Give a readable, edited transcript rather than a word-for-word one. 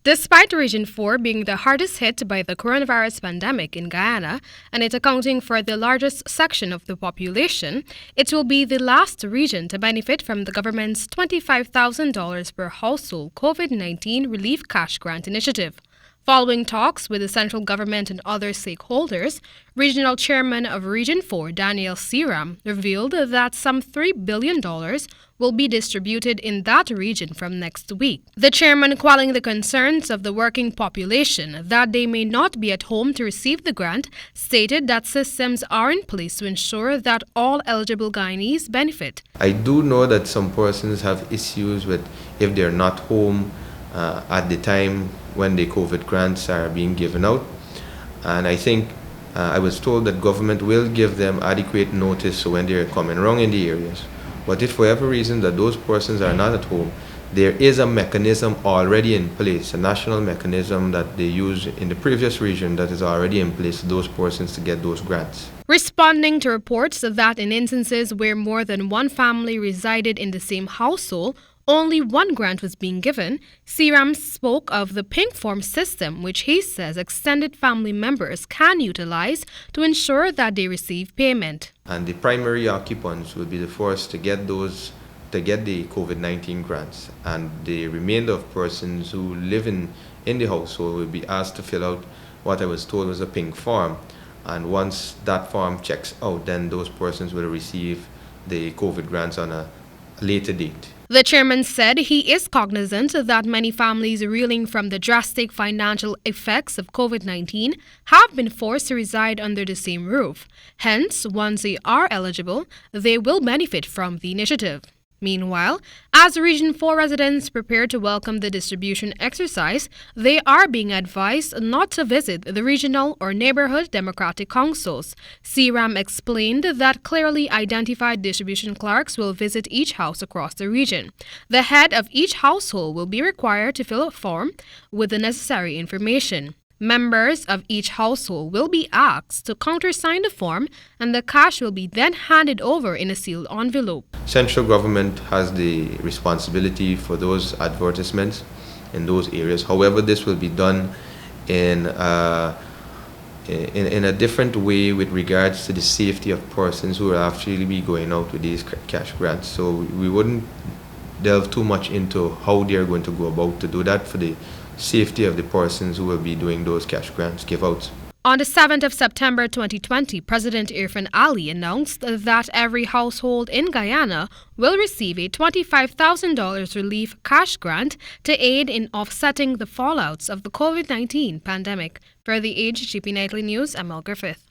Despite Region 4 being the hardest hit by the coronavirus pandemic in Guyana and it accounting for the largest section of the population, it will be the last region to benefit from the government's $25,000 per household COVID-19 relief cash grant initiative. Following talks with the central government and other stakeholders, Regional Chairman of Region 4, Daniel Seram, revealed that some $3 billion will be distributed in that region from next week. The chairman, quelling the concerns of the working population that they may not be at home to receive the grant, stated that systems are in place to ensure that all eligible Guyanese benefit. I do know that some persons have issues with if they're not home at the time when the COVID grants are being given out. And I think I was told that government will give them adequate notice when they're coming around in the areas. But if for whatever reason that those persons are not at home, there is a mechanism already in place, a national mechanism that they use in the previous region that is already in place for those persons to get those grants. Responding to reports that in instances where more than one family resided in the same household, only one grant was being given, Seram spoke of the pink form system, which he says extended family members can utilize to ensure that they receive payment. And the primary occupants will be the first to get the COVID-19 grants, and the remainder of persons who live in the household will be asked to fill out what I was told was a pink form. And once that form checks out, then those persons will receive the COVID grants on a later date. The chairman said he is cognizant that many families reeling from the drastic financial effects of COVID-19 have been forced to reside under the same roof. Hence, once they are eligible, they will benefit from the initiative. Meanwhile, as Region 4 residents prepare to welcome the distribution exercise, they are being advised not to visit the regional or neighborhood democratic councils. Seram explained that clearly identified distribution clerks will visit each house across the region. The head of each household will be required to fill a form with the necessary information. Members of each household will be asked to countersign the form, and the cash will be then handed over in a sealed envelope. Central government has the responsibility for those advertisements in those areas. However, this will be done in a different way with regards to the safety of persons who will actually be going out with these cash grants. So we wouldn't delve too much into how they are going to go about to do that for the safety of the persons who will be doing those cash grants give-outs. On the 7th of September 2020, President Irfan Ali announced that every household in Guyana will receive a $25,000 relief cash grant to aid in offsetting the fallouts of the COVID-19 pandemic. For the Age GP Nightly News, Amel Griffith.